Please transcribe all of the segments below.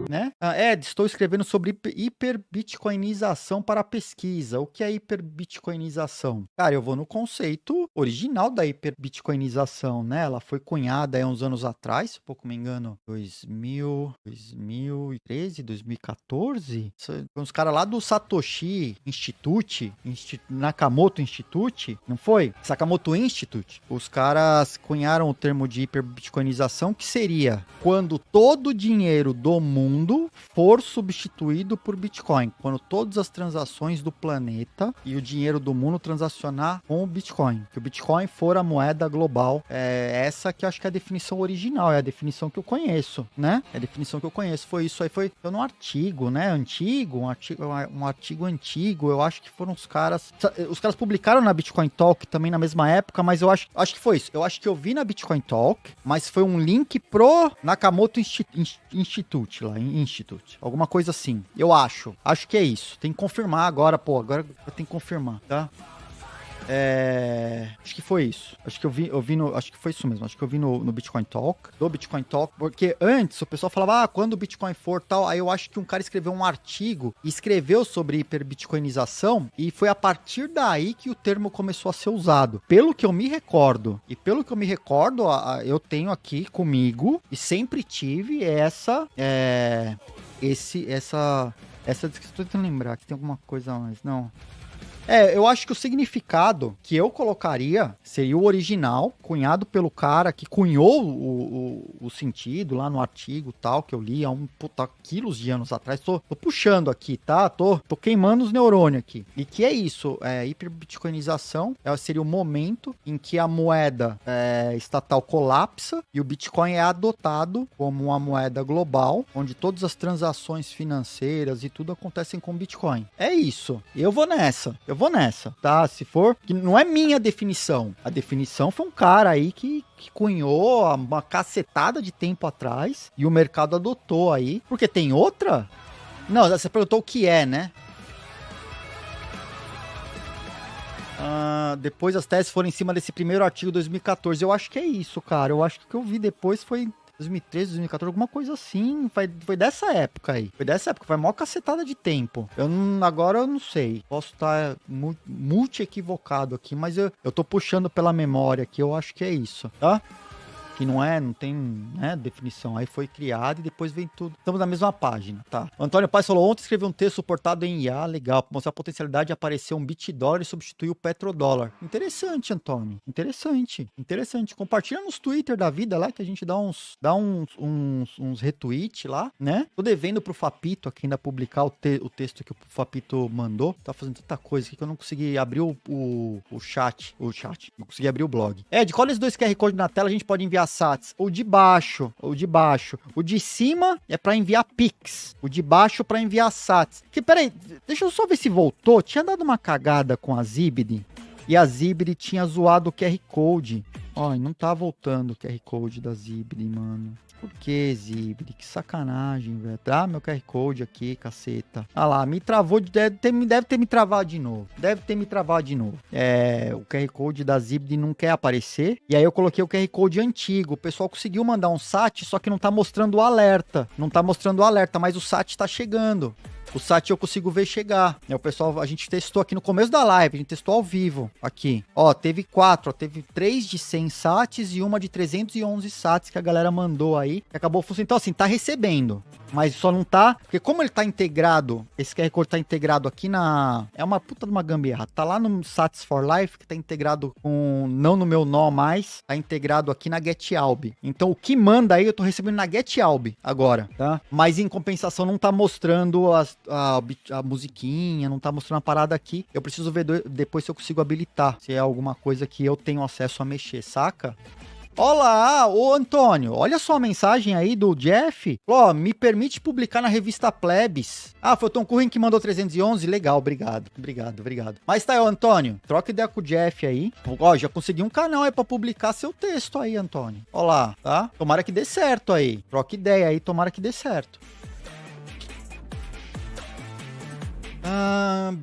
né? Estou escrevendo sobre hiperbitcoinização para pesquisa. O que é hiperbitcoinização? Cara, eu vou no conceito original da hiperbitcoinização, né? Ela foi cunhada há uns anos atrás, se pouco me engano, 2013, 2014. Os caras lá do Satoshi Institute, Nakamoto Institute, não foi? Sakamoto Institute. Os caras cunharam o termo de hiperbitcoinização, que seria quando todo o dinheiro do mundo for substituído por Bitcoin. Quando todas as transações do planeta e o dinheiro do mundo transacionar com o Bitcoin. Que o Bitcoin for a moeda global. É essa que eu acho que é a definição original, é a definição que eu conheço, né? É a definição que eu conheço. Foi isso aí, foi num artigo, né? Um artigo antigo. Eu acho que foram os caras publicaram na Bitcoin Talk também na mesma época, mas eu acho que foi isso. Eu acho que eu vi na Bitcoin Talk, mas foi um link pro Nakamoto Institute lá, Institute. Alguma coisa assim. Eu acho. Acho que é isso. Tem que confirmar agora, pô. Agora eu tenho que confirmar, tá? Acho que foi isso. Acho que foi isso mesmo. Acho que eu vi no Bitcoin Talk, do Bitcoin Talk, porque antes o pessoal falava, quando o Bitcoin for tal, aí eu acho que um cara escreveu um artigo e escreveu sobre hiperbitcoinização e foi a partir daí que o termo começou a ser usado. Pelo que eu me recordo, eu tenho aqui comigo e sempre tive essa, estou tentando lembrar que tem alguma coisa a mais, não. Eu acho que o significado que eu colocaria seria o original, cunhado pelo cara que cunhou o sentido lá no artigo tal, que eu li há quilos de anos atrás. Tô puxando aqui, tá? Tô queimando os neurônios aqui. E que é isso, hiperbitcoinização seria o momento em que a moeda estatal colapsa e o Bitcoin é adotado como uma moeda global, onde todas as transações financeiras e tudo acontecem com Bitcoin. É isso. Eu vou nessa, tá? Se for, que não é minha definição. A definição foi um cara aí que cunhou há uma cacetada de tempo atrás e o mercado adotou aí. Porque tem outra? Não, você perguntou o que é, né? Depois as teses foram em cima desse primeiro artigo de 2014. Eu acho que é isso, cara. Eu acho que o que eu vi depois foi 2013, 2014, alguma coisa assim. Foi dessa época aí. Foi a maior cacetada de tempo. Agora eu não sei. Posso estar multi-equivocado aqui, mas eu tô puxando pela memória aqui. Eu acho que é isso, tá? Que não tem, né, definição. Aí foi criado e depois vem tudo. Estamos na mesma página, tá? O Antônio Paes falou, ontem escreveu um texto suportado em IA, legal, para mostrar a potencialidade de aparecer um BitDollar e substituir o petrodólar. Interessante, Antônio. Interessante. Compartilha nos Twitter da vida lá, que a gente dá uns retweet lá, né? Tô devendo pro Fapito aqui ainda publicar o texto que o Fapito mandou. Tá fazendo tanta coisa aqui que eu não consegui abrir o chat. Não consegui abrir o blog. De qual desses dois QR Code na tela a gente pode enviar Sats? O de baixo. O de cima é pra enviar Pix. O de baixo pra enviar Sats. Peraí, deixa eu só ver se voltou. Tinha dado uma cagada com a Zibidi. E a Zibidi tinha zoado o QR Code. Não tá voltando o QR Code da Zibidi, mano. Por que, Zibidi? Que sacanagem, velho. Meu QR Code aqui, caceta. Lá, me travou. Deve ter me travado de novo. O QR Code da Zibidi não quer aparecer. E aí eu coloquei o QR Code antigo. O pessoal conseguiu mandar um SAT, só que não tá mostrando o alerta. Mas o SAT tá chegando. O SAT eu consigo ver chegar. O pessoal, a gente testou aqui no começo da live, a gente testou ao vivo aqui. Teve 4, teve 3 de 100 SATs e uma de 311 SATs que a galera mandou aí, que acabou funcionando. Então assim, tá recebendo, mas só não tá, porque como ele tá integrado, esse QR Code tá integrado aqui é uma puta de uma gambiarra, tá lá no Sats for Life, que tá integrado não no meu nó mais, tá integrado aqui na GetAlb. Então o que manda aí eu tô recebendo na GetAlb agora, tá? Mas em compensação não tá mostrando a musiquinha, não tá mostrando a parada aqui. Eu preciso ver depois se eu consigo habilitar, se é alguma coisa que eu tenho acesso a mexer, saca? Olá, ô Antônio, olha só a mensagem aí do Jeff. Me permite publicar na revista Plebs. Foi o Tom Curren que mandou 311, legal, obrigado. Mas tá aí, ô Antônio, troca ideia com o Jeff aí. Já consegui um canal aí pra publicar seu texto aí, Antônio. Olá, tá? Tomara que dê certo aí. Troca ideia aí, tomara que dê certo.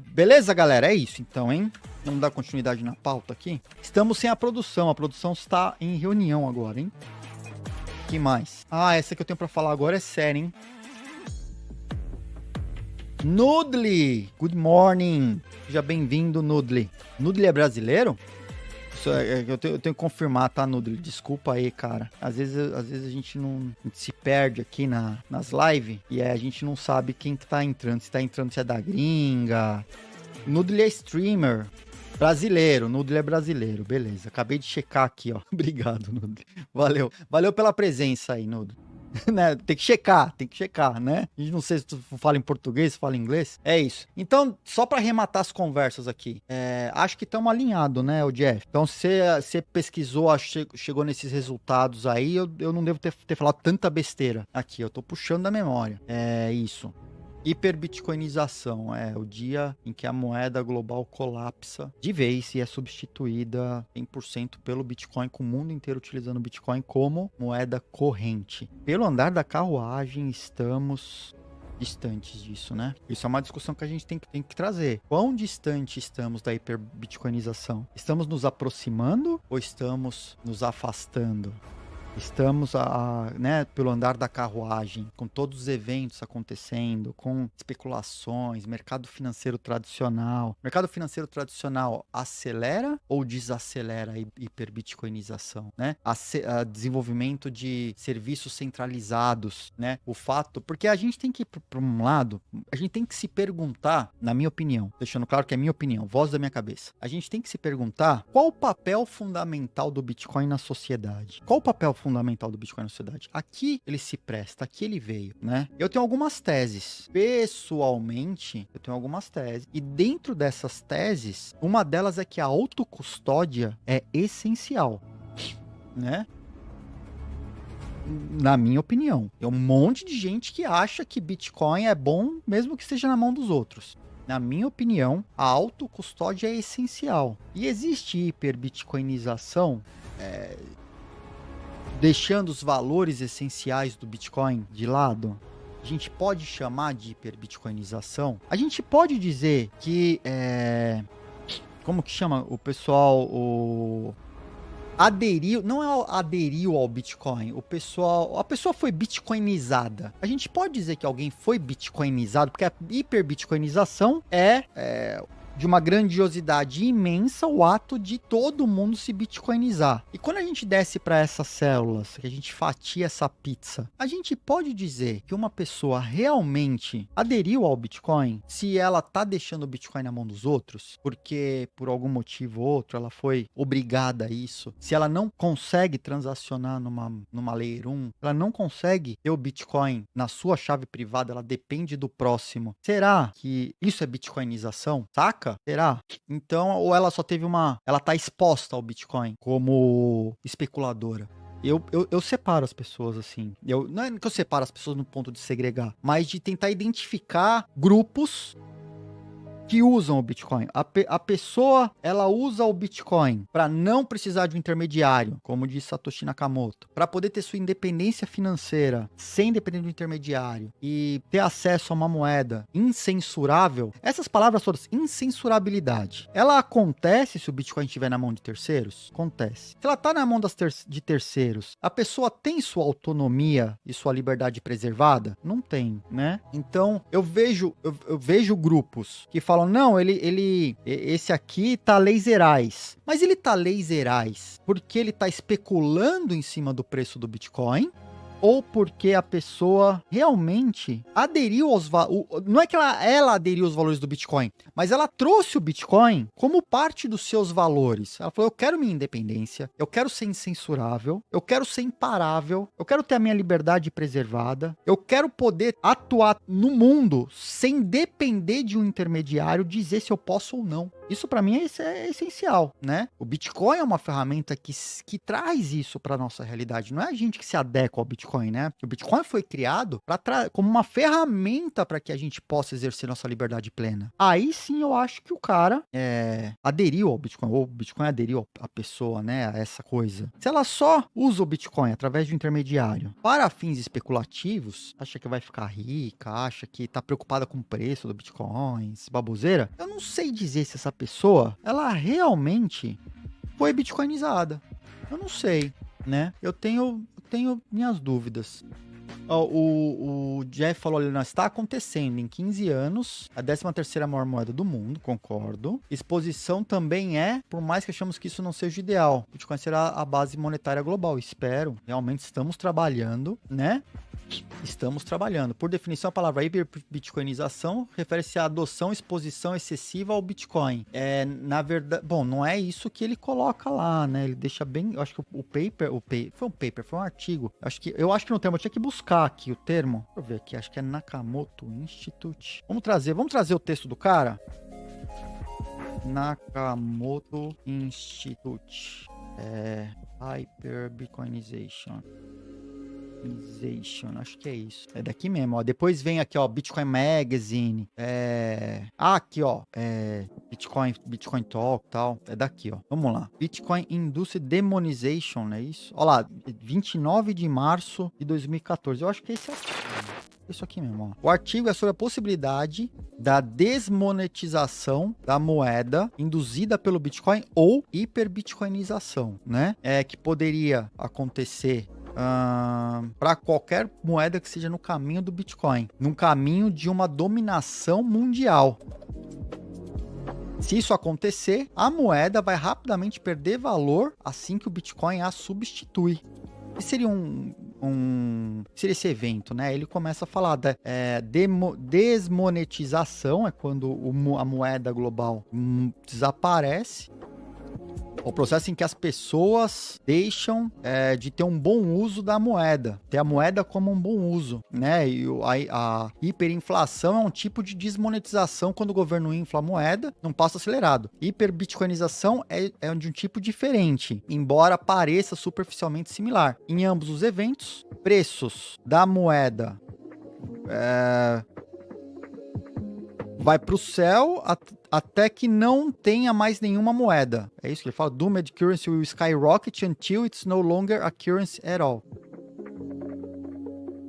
Beleza, galera? É isso então, hein? Vamos dar continuidade na pauta aqui. Estamos sem a produção está em reunião agora, hein? Que mais? Essa que eu tenho pra falar agora é séria, hein? Nudli, good morning. Seja bem-vindo, Nudli. Nudli é brasileiro? Eu tenho que confirmar, tá, Nudli? Desculpa aí, cara. Às vezes a gente se perde aqui nas lives e a gente não sabe quem que tá entrando. Se tá entrando, se é da gringa. Nudli é streamer. Brasileiro, Nudli é brasileiro. Beleza, acabei de checar aqui, ó. Obrigado, Nudli. Valeu. Valeu pela presença aí, Nudli. Né? Tem que checar, né? A gente não sei se tu fala em português, se fala em inglês. É isso. Então, só para arrematar as conversas aqui, acho que estamos alinhados, né, o Jeff? Então, se você pesquisou, chegou nesses resultados aí, eu não devo ter falado tanta besteira aqui. Eu tô puxando da memória. É isso. Hiperbitcoinização é o dia em que a moeda global colapsa de vez e é substituída 100% pelo Bitcoin, com o mundo inteiro utilizando o Bitcoin como moeda corrente. Pelo andar da carruagem, estamos distantes disso, né? Isso é uma discussão que a gente tem que trazer. Quão distante estamos da hiperbitcoinização? Estamos nos aproximando ou estamos nos afastando? Estamos né, pelo andar da carruagem, com todos os eventos acontecendo, com especulações, mercado financeiro tradicional. Mercado financeiro tradicional acelera ou desacelera a hiperbitcoinização, né? Desenvolvimento de serviços centralizados, né? O fato, porque a gente tem que ir para um lado, a gente tem que se perguntar, na minha opinião, deixando claro que é minha opinião, voz da minha cabeça, a gente tem que se perguntar qual o papel fundamental do Bitcoin na sociedade. Qual o papel fundamental do Bitcoin na sociedade? Aqui ele se presta, aqui ele veio, né? Eu tenho algumas teses. Pessoalmente, eu tenho algumas teses. E dentro dessas teses, uma delas é que a autocustódia é essencial, né? Na minha opinião. Tem um monte de gente que acha que Bitcoin é bom, mesmo que esteja na mão dos outros. Na minha opinião, a autocustódia é essencial. E existe hiperbitcoinização, deixando os valores essenciais do Bitcoin de lado? A gente pode chamar de hiperbitcoinização? A gente pode dizer que como que chama o pessoal? Aderiu, não é aderiu ao Bitcoin, a pessoa foi bitcoinizada. A gente pode dizer que alguém foi bitcoinizado, porque a hiperbitcoinização é de uma grandiosidade imensa o ato de todo mundo se bitcoinizar. E quando a gente desce para essas células, que a gente fatia essa pizza, a gente pode dizer que uma pessoa realmente aderiu ao Bitcoin se ela tá deixando o Bitcoin na mão dos outros, porque por algum motivo ou outro ela foi obrigada a isso. Se ela não consegue transacionar numa Layer 1, ela não consegue ter o Bitcoin na sua chave privada, ela depende do próximo. Será que isso é bitcoinização? Saca? Será? Então, ou ela só teve ela tá exposta ao Bitcoin como especuladora. Eu separo as pessoas assim. Não é que eu separo as pessoas no ponto de segregar, mas de tentar identificar grupos que usam o Bitcoin. A pessoa, ela usa o Bitcoin para não precisar de um intermediário, como diz Satoshi Nakamoto, para poder ter sua independência financeira sem depender do intermediário e ter acesso a uma moeda incensurável. Essas palavras todas, incensurabilidade, ela acontece se o Bitcoin estiver na mão de terceiros? Acontece. Se ela está na mão de terceiros, a pessoa tem sua autonomia e sua liberdade preservada? Não tem, né? Então, eu vejo grupos que falam, não, esse aqui tá laserais. Mas ele tá laserais porque ele tá especulando em cima do preço do Bitcoin? Ou porque a pessoa realmente aderiu aos valores. Não é que ela aderiu aos valores do Bitcoin, mas ela trouxe o Bitcoin como parte dos seus valores. Ela falou, eu quero minha independência, eu quero ser incensurável, eu quero ser imparável, eu quero ter a minha liberdade preservada, eu quero poder atuar no mundo sem depender de um intermediário dizer se eu posso ou não. Isso para mim é essencial, né? O Bitcoin é uma ferramenta que traz isso para nossa realidade. Não é a gente que se adequa ao Bitcoin, né? O Bitcoin foi criado como uma ferramenta para que a gente possa exercer nossa liberdade plena. Aí sim eu acho que o cara aderiu ao Bitcoin, ou o Bitcoin aderiu à pessoa, né? A essa coisa. Se ela só usa o Bitcoin através de um intermediário para fins especulativos, acha que vai ficar rica, acha que tá preocupada com o preço do Bitcoin, baboseira, eu não sei dizer se essa pessoa, ela realmente foi bitcoinizada. Eu não sei, né? Eu tenho minhas dúvidas. Ó, o Jeff falou ali, não, está acontecendo em 15 anos, a 13ª maior moeda do mundo, concordo. Exposição também é, por mais que achamos que isso não seja ideal. Bitcoin será a base monetária global, espero. Realmente estamos trabalhando, né? Estamos trabalhando. Por definição, a palavra hiperbitcoinização refere-se à adoção, exposição excessiva ao Bitcoin. Na verdade, bom, não é isso que ele coloca lá, né? Ele deixa bem, eu acho que foi um artigo. Eu acho que no termo eu tinha que buscar aqui o termo. Deixa eu ver aqui, acho que é Nakamoto Institute. Vamos trazer o texto do cara. Nakamoto Institute. Hyperbitcoinization. Acho que é isso. É daqui mesmo, ó. Depois vem aqui, ó, Bitcoin Magazine. Aqui, ó. Bitcoin Talk e tal. É daqui, ó. Vamos lá. Bitcoin Industry Demonization, é isso? Ó lá, 29 de março de 2014. Eu acho que é esse aqui. Isso aqui mesmo, ó. O artigo é sobre a possibilidade da desmonetização da moeda induzida pelo Bitcoin ou hiperbitcoinização, né? Que poderia acontecer para qualquer moeda que seja no caminho do Bitcoin, no caminho de uma dominação mundial. Se isso acontecer, a moeda vai rapidamente perder valor assim que o Bitcoin a substitui. E seria seria esse evento, né? Ele começa a falar da desmonetização, é quando a moeda global desaparece. O processo em que as pessoas deixam de ter um bom uso da moeda, ter a moeda como um bom uso, né? E a hiperinflação é um tipo de desmonetização quando o governo infla a moeda num passo acelerado. Hiperbitcoinização é de um tipo diferente, embora pareça superficialmente similar. Em ambos os eventos, preços da moeda vai para o céu até que não tenha mais nenhuma moeda. É isso que ele fala. Doomed currency will skyrocket until it's no longer a currency at all.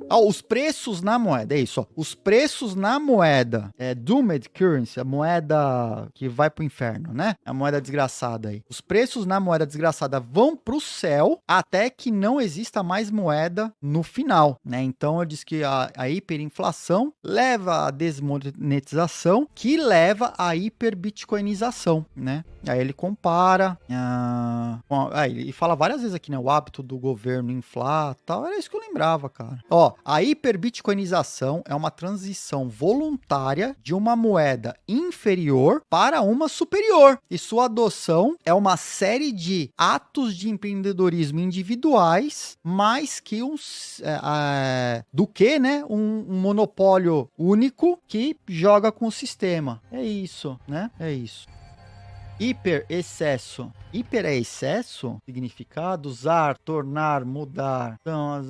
Os preços na moeda, é isso, ó. Os preços na moeda, doomed currency, a moeda que vai pro inferno, né? A moeda desgraçada aí. Os preços na moeda desgraçada vão pro céu até que não exista mais moeda no final, né? Então eu disse que a hiperinflação leva à desmonetização, que leva à hiperbitcoinização, né? Aí ele compara, ele fala várias vezes aqui, né? O hábito do governo inflar e tal, era isso que eu lembrava, cara. Ó, a hiperbitcoinização é uma transição voluntária de uma moeda inferior para uma superior. E sua adoção é uma série de atos de empreendedorismo individuais, mais que né? Um monopólio único que joga com o sistema. É isso, né? É isso. Hiper-excesso. Hiper é excesso? Significado? Usar, tornar, mudar. Então,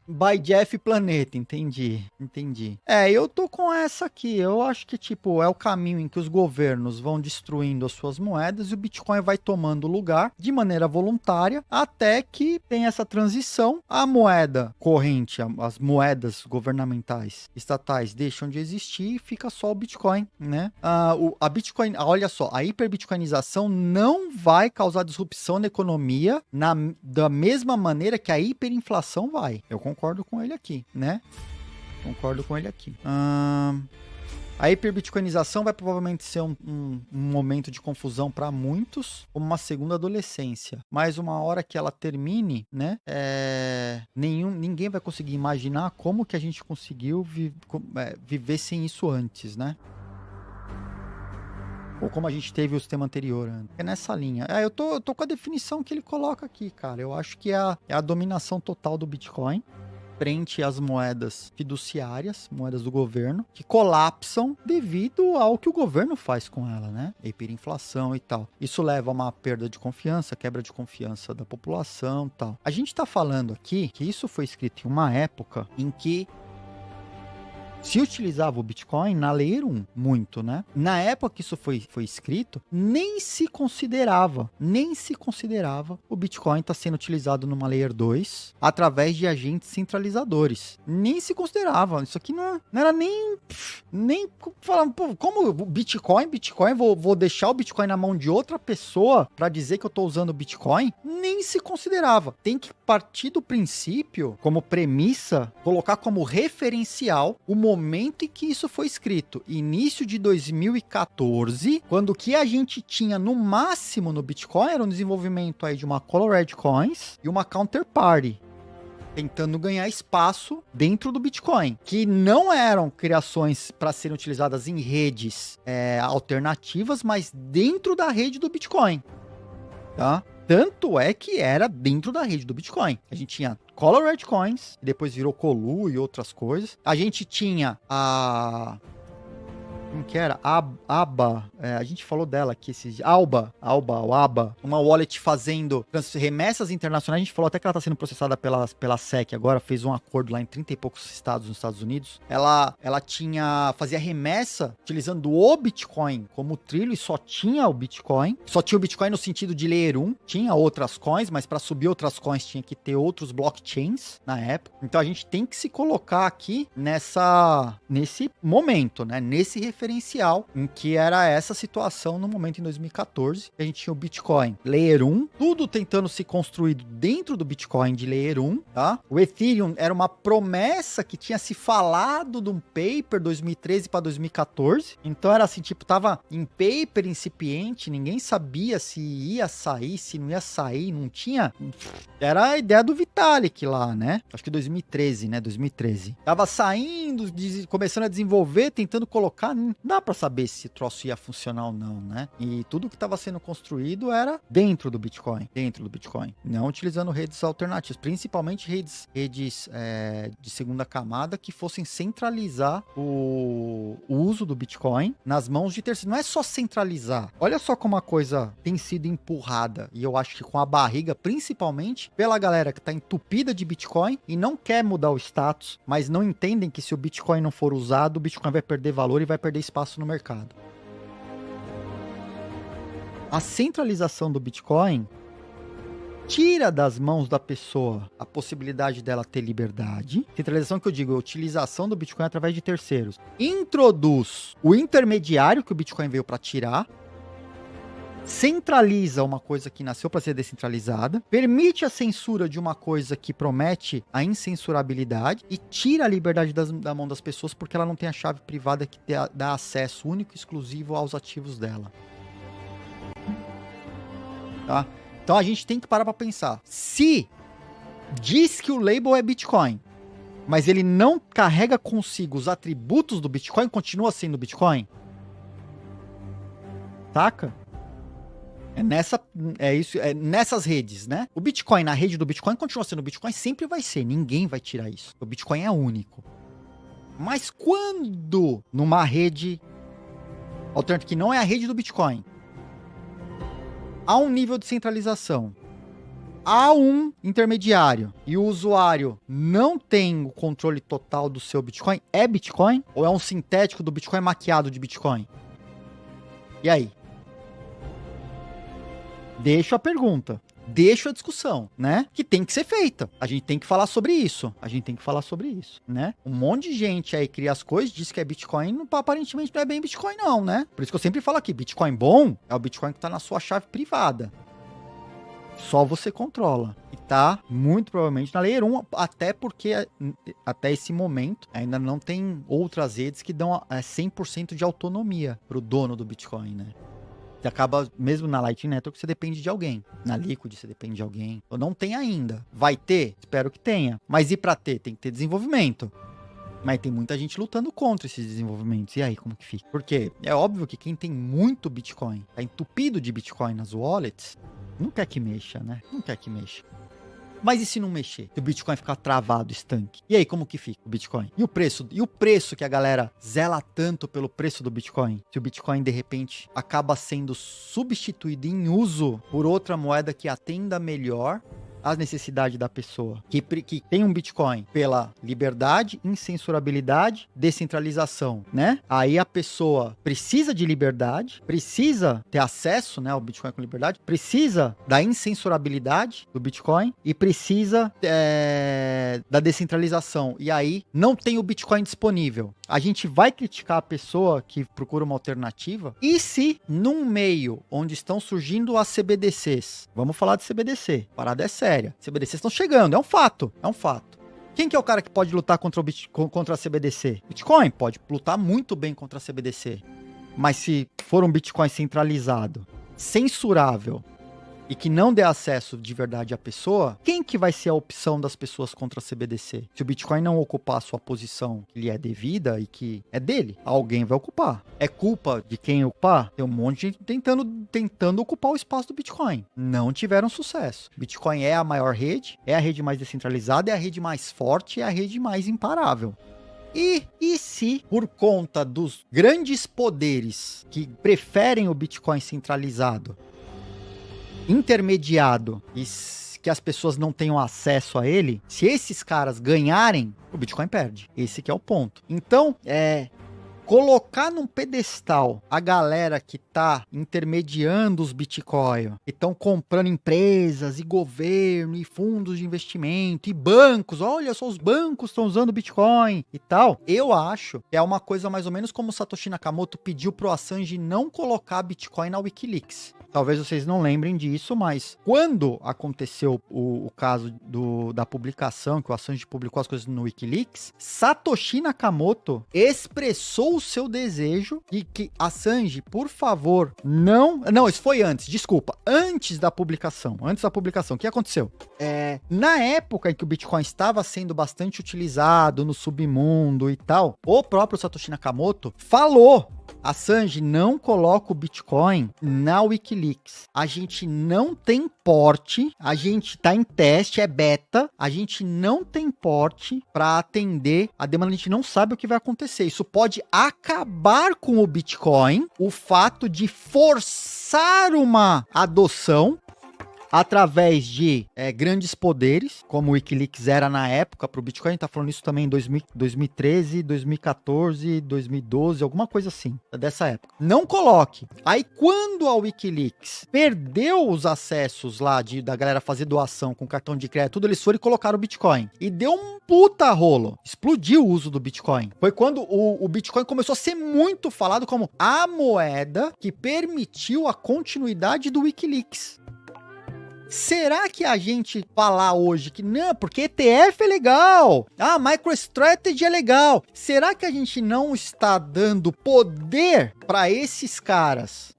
by Jeff Planeta, entendi. Eu tô com essa aqui. Eu acho que, é o caminho em que os governos vão destruindo as suas moedas e o Bitcoin vai tomando lugar de maneira voluntária até que tem essa transição. A moeda corrente, as moedas governamentais, estatais, deixam de existir e fica só o Bitcoin, né? A Bitcoin, olha só, a hiperbitcoinização não vai causar disrupção na economia da mesma maneira que a hiperinflação vai. Eu concordo com ele aqui, né? A hiperbitcoinização vai provavelmente ser um momento de confusão para muitos, como uma segunda adolescência. Mas uma hora que ela termine, né? Ninguém vai conseguir imaginar como que a gente conseguiu viver sem isso antes, né? Ou como a gente teve o sistema anterior. É nessa linha. Eu tô com a definição que ele coloca aqui, cara. Eu acho que é a dominação total do Bitcoin frente às moedas fiduciárias, moedas do governo, que colapsam devido ao que o governo faz com ela, né? Hiperinflação e tal. Isso leva a uma perda de confiança, quebra de confiança da população e tal. A gente tá falando aqui que isso foi escrito em uma época em que se utilizava o Bitcoin na Layer 1, muito, né? Na época que isso foi escrito, nem se considerava o Bitcoin tá sendo utilizado numa Layer 2 através de agentes centralizadores. Nem se considerava. Isso aqui não era nem falando, pô, como Bitcoin, vou deixar o Bitcoin na mão de outra pessoa para dizer que eu tô usando o Bitcoin? Nem se considerava. Tem que partir do princípio, como premissa, colocar como referencial o momento em que isso foi escrito. Início de 2014, quando o que a gente tinha no máximo no Bitcoin era um desenvolvimento aí de uma Colored Coins e uma Counterparty, tentando ganhar espaço dentro do Bitcoin, que não eram criações para serem utilizadas em redes alternativas, mas dentro da rede do Bitcoin, tá? Tanto é que era dentro da rede do Bitcoin. A gente tinha Colored Coins, depois virou Colu e outras coisas. A gente tinha a... Como que era? Aba. A gente falou dela aqui esses... Alba, ou Aba. Uma wallet fazendo remessas internacionais. A gente falou até que ela está sendo processada pela SEC agora. Fez um acordo lá em 30 e poucos estados nos Estados Unidos. Ela fazia remessa utilizando o Bitcoin como trilho e só tinha o Bitcoin. Só tinha o Bitcoin no sentido de Layer 1. Tinha outras coins, mas para subir outras coins tinha que ter outros blockchains na época. Então a gente tem que se colocar aqui nesse momento, né? Nesse referencial em que era essa situação no momento em 2014. A gente tinha o Bitcoin Layer 1, tudo tentando se construir dentro do Bitcoin de Layer 1, tá? O Ethereum era uma promessa que tinha se falado de um paper 2013 para 2014. Então era assim, tipo, tava em paper incipiente, ninguém sabia se ia sair, se não ia sair, não tinha... Era a ideia do Vitalik lá, né? Acho que 2013, né? 2013. Tava saindo, começando a desenvolver, tentando colocar... Não dá pra saber se o troço ia funcionar ou não, né? E tudo que estava sendo construído era dentro do Bitcoin, não utilizando redes alternativas, principalmente redes de segunda camada que fossem centralizar o uso do Bitcoin nas mãos de terceiros. Não é só centralizar. Olha só como a coisa tem sido empurrada, e eu acho que com a barriga, principalmente pela galera que tá entupida de Bitcoin e não quer mudar o status, mas não entendem que se o Bitcoin não for usado, o Bitcoin vai perder valor e vai perder espaço no mercado. A centralização do Bitcoin tira das mãos da pessoa a possibilidade dela ter liberdade. Centralização que eu digo é a utilização do Bitcoin através de terceiros. Introduz o intermediário que o Bitcoin veio para tirar. Centraliza uma coisa que nasceu para ser descentralizada, permite a censura de uma coisa que promete a incensurabilidade e tira a liberdade da mão das pessoas porque ela não tem a chave privada que dá acesso único e exclusivo aos ativos dela. Tá? Então a gente tem que parar para pensar. Se diz que o label é Bitcoin, mas ele não carrega consigo os atributos do Bitcoin, continua sendo Bitcoin? Saca? Nessas redes, né? O Bitcoin, na rede do Bitcoin, continua sendo Bitcoin, sempre vai ser, ninguém vai tirar isso. O Bitcoin é único. Mas quando numa rede alternativa, que não é a rede do Bitcoin, há um nível de centralização, há um intermediário e o usuário não tem o controle total do seu Bitcoin, é Bitcoin? Ou é um sintético do Bitcoin maquiado de Bitcoin? E aí? Deixo a pergunta, deixo a discussão, né? Que tem que ser feita. A gente tem que falar sobre isso. Né? Um monte de gente aí cria as coisas, diz que é Bitcoin, aparentemente não é bem Bitcoin não, né? Por isso que eu sempre falo aqui, Bitcoin bom é o Bitcoin que tá na sua chave privada. Só você controla. E tá muito provavelmente na Layer 1, até porque até esse momento ainda não tem outras redes que dão 100% de autonomia pro dono do Bitcoin, né? Você acaba, mesmo na Lightning Network, você depende de alguém. Na Liquid, você depende de alguém. Ou não tem ainda. Vai ter? Espero que tenha. Mas e pra ter? Tem que ter desenvolvimento. Mas tem muita gente lutando contra esses desenvolvimentos. E aí, como que fica? Porque é óbvio que quem tem muito Bitcoin, tá entupido de Bitcoin nas wallets, não quer que mexa, né? Não quer que mexa. Mas e se não mexer? Se o Bitcoin ficar travado, estanque? E aí, como que fica o Bitcoin? E o preço? E o preço que a galera zela tanto pelo preço do Bitcoin? Se o Bitcoin, de repente, acaba sendo substituído em uso por outra moeda que atenda melhor as necessidades da pessoa, que tem um Bitcoin pela liberdade, incensurabilidade, descentralização, né? Aí a pessoa precisa de liberdade, precisa ter acesso, né, ao Bitcoin com liberdade, precisa da incensurabilidade do Bitcoin e precisa da descentralização. E aí não tem o Bitcoin disponível. A gente vai criticar a pessoa que procura uma alternativa? E se num meio onde estão surgindo as CBDCs, vamos falar de CBDC, parada é séria, séria. CBDCs estão chegando, é um fato. Quem que é o cara que pode lutar contra a CBDC? Bitcoin pode lutar muito bem contra a CBDC. Mas se for um Bitcoin centralizado, censurável, e que não dê acesso de verdade à pessoa, quem que vai ser a opção das pessoas contra a CBDC? Se o Bitcoin não ocupar a sua posição que lhe é devida e que é dele, alguém vai ocupar. É culpa de quem ocupar? Tem um monte de gente tentando ocupar o espaço do Bitcoin. Não tiveram sucesso. Bitcoin é a maior rede, é a rede mais descentralizada, é a rede mais forte, é a rede mais imparável. E se, por conta dos grandes poderes que preferem o Bitcoin centralizado, intermediado, e que as pessoas não tenham acesso a ele, se esses caras ganharem, o Bitcoin perde. Esse que é o ponto. Então, colocar num pedestal a galera que tá intermediando os Bitcoin, e estão comprando empresas, e governo, e fundos de investimento, e bancos, olha só, os bancos estão usando Bitcoin e tal, eu acho que é uma coisa mais ou menos como o Satoshi Nakamoto pediu pro Assange não colocar Bitcoin na Wikileaks. Talvez vocês não lembrem disso, mas quando aconteceu o caso da publicação, que o Assange publicou as coisas no Wikileaks, Satoshi Nakamoto expressou o seu desejo de que Assange, por favor, não, isso foi antes, desculpa, antes da publicação, o que aconteceu? Na época em que o Bitcoin estava sendo bastante utilizado no submundo e tal, o próprio Satoshi Nakamoto falou: Assange, não coloca o Bitcoin na Wikileaks. A gente não tem porte, a gente tá em teste, é beta, a gente não tem porte para atender a demanda, a gente não sabe o que vai acontecer. Isso pode acabar com o Bitcoin, o fato de forçar uma adoção através de grandes poderes, como o Wikileaks era na época para o Bitcoin. A gente tá falando isso também em 2013, 2014, 2012, alguma coisa assim, dessa época. Não coloque. Aí quando a Wikileaks perdeu os acessos lá da galera fazer doação com cartão de crédito, tudo, eles foram e colocaram o Bitcoin. E deu um puta rolo. Explodiu o uso do Bitcoin. Foi quando o Bitcoin começou a ser muito falado como a moeda que permitiu a continuidade do Wikileaks. Será que a gente falar hoje que não, porque ETF é legal, MicroStrategy é legal, será que a gente não está dando poder para esses caras?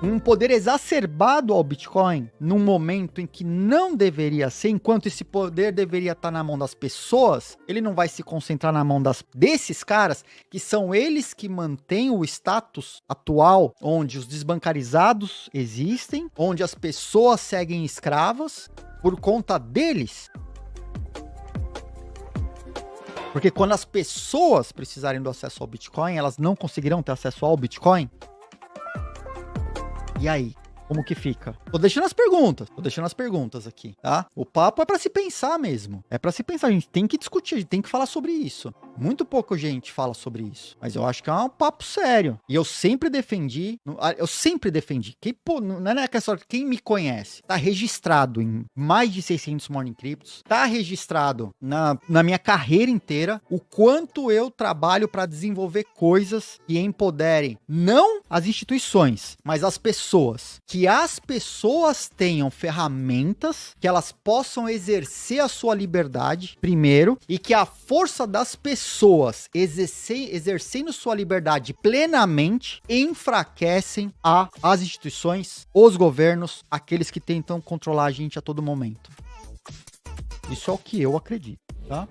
Um poder exacerbado ao Bitcoin num momento em que não deveria ser, enquanto esse poder deveria estar na mão das pessoas, ele não vai se concentrar na mão desses caras, que são eles que mantêm o status atual, onde os desbancarizados existem, onde as pessoas seguem escravas por conta deles. Porque quando as pessoas precisarem do acesso ao Bitcoin, elas não conseguirão ter acesso ao Bitcoin. E aí, como que fica? Tô deixando as perguntas aqui, tá? O papo é pra se pensar mesmo. É pra se pensar, a gente tem que discutir, a gente tem que falar sobre isso. Muito pouca gente fala sobre isso. Mas eu acho que é um papo sério. E eu sempre defendi, que, pô, não é questão, quem me conhece, tá registrado em mais de 600 Morning Cryptos, tá registrado na minha carreira inteira, o quanto eu trabalho pra desenvolver coisas que empoderem, não as instituições, mas as pessoas. Que as pessoas tenham ferramentas, que elas possam exercer a sua liberdade, primeiro, e que a força das pessoas exercendo sua liberdade plenamente enfraquecem as instituições, os governos, aqueles que tentam controlar a gente a todo momento. Isso é o que eu acredito, tá?